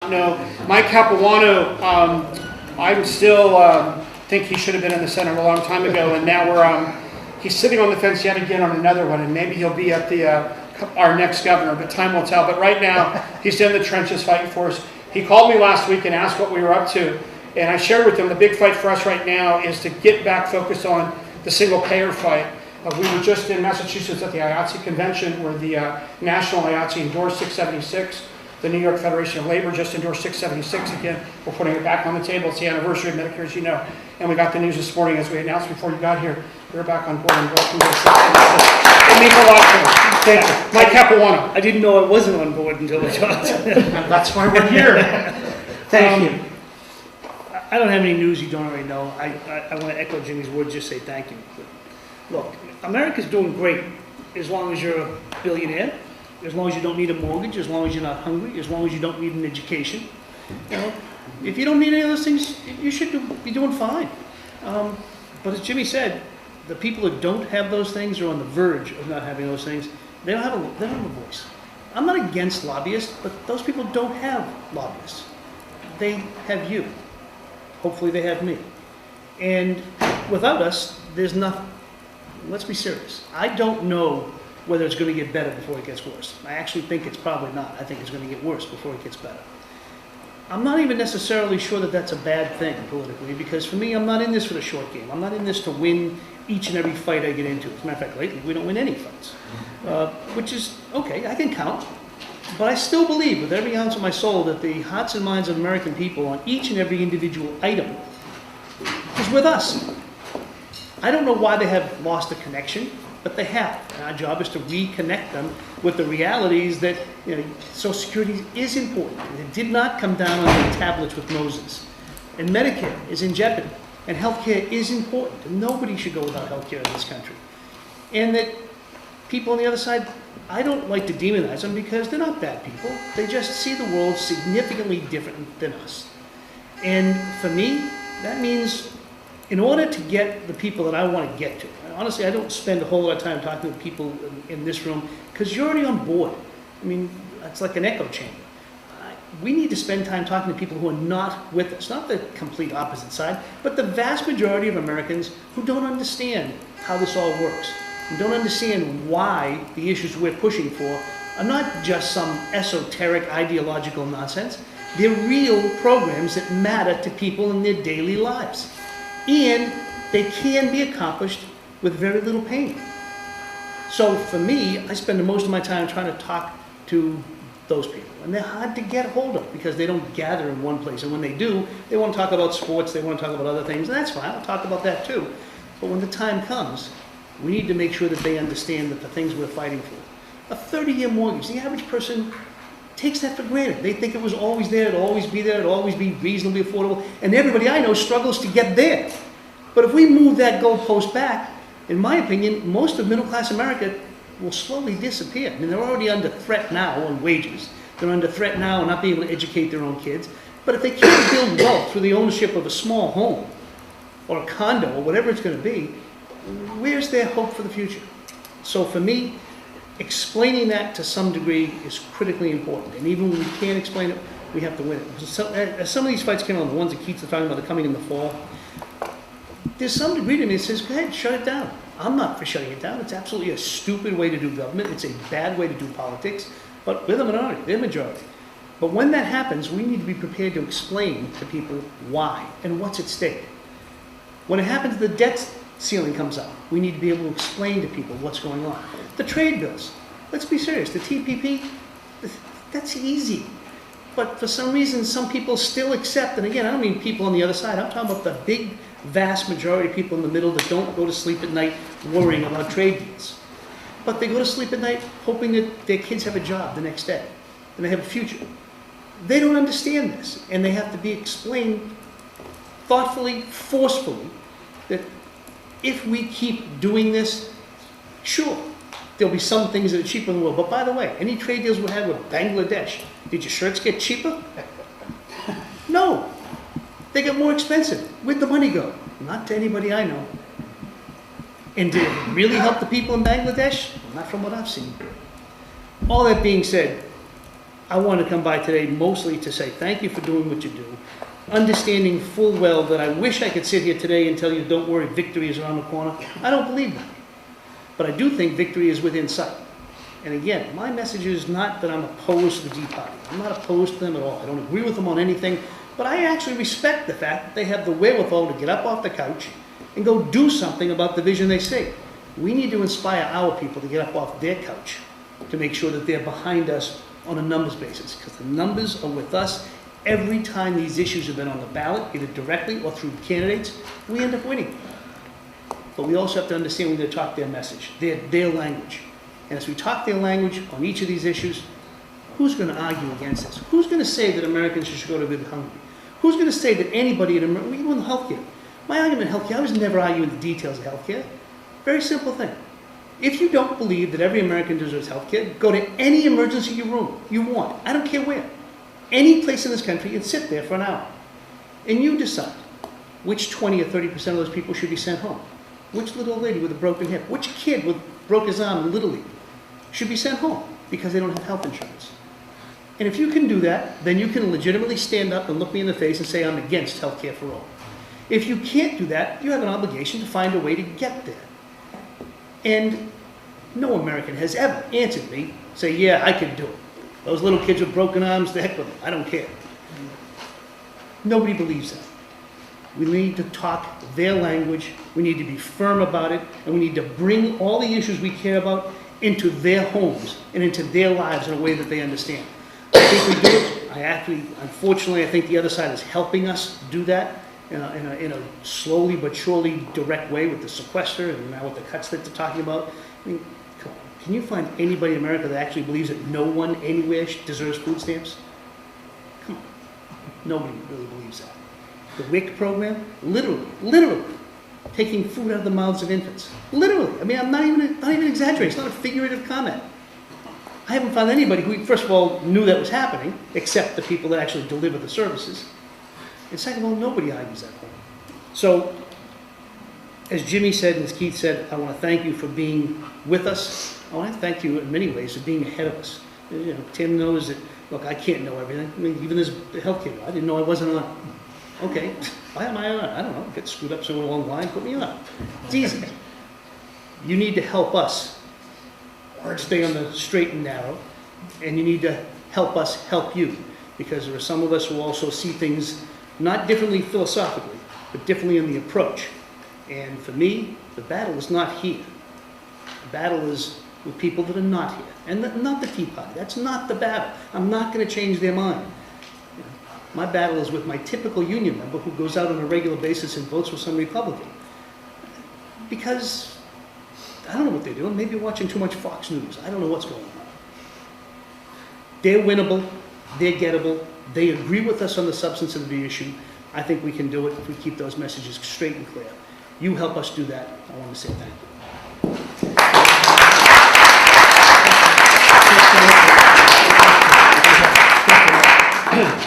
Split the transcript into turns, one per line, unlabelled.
No, Mike Capuano, I still think he should have been in the Senate a long time ago, and now he's sitting on the fence yet again on another one, and maybe he'll be at our next governor, but time will tell. But right now, he's in the trenches fighting for us. He called me last week and asked what we were up to, and I shared with him the big fight for us right now is to get back focused on the single-payer fight. We were just in Massachusetts at the IATSE convention where the national IATSE endorsed 676. The New York Federation of Labor just endorsed 676 again. We're putting it back on the table. It's the anniversary of Medicare, as you know. And we got the news this morning, as we announced before you got here. We're back on board and welcome to 676. It means a lot to us. Thank you. Mike Capuano.
I didn't know I wasn't on board until I talked.
That's why we're here. Thank you.
I don't have any news you don't already know. I want to echo Jimmy's words, just say thank you. Look, America's doing great as long as you're a billionaire, as long as you don't need a mortgage, as long as you're not hungry, as long as you don't need an education. You know, if you don't need any of those things, you should be doing fine. But as Jimmy said, the people that don't have those things are on the verge of not having those things. They don't have a voice. I'm not against lobbyists, but those people don't have lobbyists. They have you. Hopefully they have me. And without us, there's nothing. Let's be serious. I don't know whether it's going to get better before it gets worse. I actually think it's probably not. I think it's going to get worse before it gets better. I'm not even necessarily sure that that's a bad thing politically, because for me, I'm not in this for the short game. I'm not in this to win each and every fight I get into. As a matter of fact, lately, we don't win any fights, which is okay. I can count. But I still believe with every ounce of my soul that the hearts and minds of American people on each and every individual item is with us. I don't know why they have lost the connection, but they have. And our job is to reconnect them with the realities that Social Security is important. It did not come down on the tablets with Moses. And Medicare is in jeopardy. And healthcare is important. And nobody should go without healthcare in this country. And that people on the other side, I don't like to demonize them because they're not bad people. They just see the world significantly different than us. And for me, that means in order to get the people that I want to get to, honestly, I don't spend a whole lot of time talking to people in this room because you're already on board. I mean, it's like an echo chamber. We need to spend time talking to people who are not with us, not the complete opposite side, but the vast majority of Americans who don't understand how this all works, who don't understand why the issues we're pushing for are not just some esoteric ideological nonsense. They're real programs that matter to people in their daily lives. And they can be accomplished with very little pain. So for me, I spend the most of my time trying to talk to those people. And they're hard to get hold of because they don't gather in one place. And when they do, they want to talk about sports, they want to talk about other things, and that's fine, I'll talk about that too. But when the time comes, we need to make sure that they understand that the things we're fighting for. A 30-year mortgage, the average person takes that for granted. They think it was always there, it'll always be there, it'll always be reasonably affordable, and everybody I know struggles to get there. But if we move that goalpost back, in my opinion, most of middle-class America will slowly disappear. I mean, they're already under threat now on wages. They're under threat now on not being able to educate their own kids. But if they can't build wealth through the ownership of a small home or a condo or whatever it's going to be, where's their hope for the future? So for me, explaining that to some degree is critically important. And even when we can't explain it, we have to win it. So, as some of these fights came on, the ones that Keats are talking about, they're coming in the fall, there's some degree to me that says, go ahead, shut it down. I'm not for shutting it down. It's absolutely a stupid way to do government. It's a bad way to do politics. But we're the minority, they're majority. But when that happens, we need to be prepared to explain to people why and what's at stake. When it happens, the debt ceiling comes out. We need to be able to explain to people what's going on. The trade bills, let's be serious. The TPP, that's easy. But for some reason, some people still accept, and again, I don't mean people on the other side. I'm talking about the big, vast majority of people in the middle that don't go to sleep at night worrying about trade deals. But they go to sleep at night hoping that their kids have a job the next day and they have a future. They don't understand this, and they have to be explained thoughtfully, forcefully, that if we keep doing this, sure, there'll be some things that are cheaper in the world. But by the way, any trade deals we had with Bangladesh, did your shirts get cheaper? No. They get more expensive. Where'd the money go? Not to anybody I know. And did it really help the people in Bangladesh? Not from what I've seen. All that being said, I want to come by today mostly to say thank you for doing what you do, understanding full well that I wish I could sit here today and tell you, don't worry, victory is around the corner. I don't believe that. But I do think victory is within sight. And again, my message is not that I'm opposed to the Tea Party. I'm not opposed to them at all. I don't agree with them on anything, but I actually respect the fact that they have the wherewithal to get up off the couch and go do something about the vision they see. We need to inspire our people to get up off their couch to make sure that they're behind us on a numbers basis, because the numbers are with us. Every time these issues have been on the ballot, either directly or through candidates, we end up winning. But we also have to understand we need to talk their message, their language. And as we talk their language on each of these issues, who's going to argue against this? Who's going to say that Americans should go to bed hungry? Who's going to say that anybody in America, even in healthcare? My argument in healthcare, I was never arguing the details of healthcare. Very simple thing. If you don't believe that every American deserves healthcare, go to any emergency room you want. I don't care where. Any place in this country, and sit there for an hour. And you decide which 20 or 30% of those people should be sent home. Which little lady with a broken hip, which kid broke his arm in Little League should be sent home because they don't have health insurance. And if you can do that, then you can legitimately stand up and look me in the face and say I'm against health care for all. If you can't do that, you have an obligation to find a way to get there. And no American has ever answered me, say, yeah, I can do it. Those little kids with broken arms, the heck with them, I don't care. Nobody believes that. We need to talk their language, we need to be firm about it, and we need to bring all the issues we care about into their homes and into their lives in a way that they understand. I think we do it. Unfortunately, I think the other side is helping us do that in a slowly but surely direct way with the sequester and now with the cuts that they're talking about. I mean, come on. Can you find anybody in America that actually believes that no one anywhere deserves food stamps? Come on. Nobody really believes that. The WIC program, literally, taking food out of the mouths of infants. Literally. I mean, I'm not even exaggerating. It's not a figurative comment. I haven't found anybody who, first of all, knew that was happening, except the people that actually deliver the services. And second of all, nobody argues that point. So, as Jimmy said and as Keith said, I want to thank you for being with us. I want to thank you in many ways for being ahead of us. You know, Tim knows that, look, I can't know everything. I mean, even as healthcare, I didn't know I wasn't on. Okay, why am I on? I don't know. Get screwed up somewhere along the line, put me on. It's easy. You need to help us stay on the straight and narrow, and you need to help us help you, because there are some of us who also see things not differently philosophically, but differently in the approach. And for me, the battle is not here. The battle is with people that are not here, and not the Tea Party. That's not the battle. I'm not going to change their mind. My battle is with my typical union member who goes out on a regular basis and votes for some Republican. Because I don't know what they're doing. Maybe watching too much Fox News. I don't know what's going on. They're winnable. They're gettable. They agree with us on the substance of the issue. I think we can do it if we keep those messages straight and clear. You help us do that. I want to say thank you.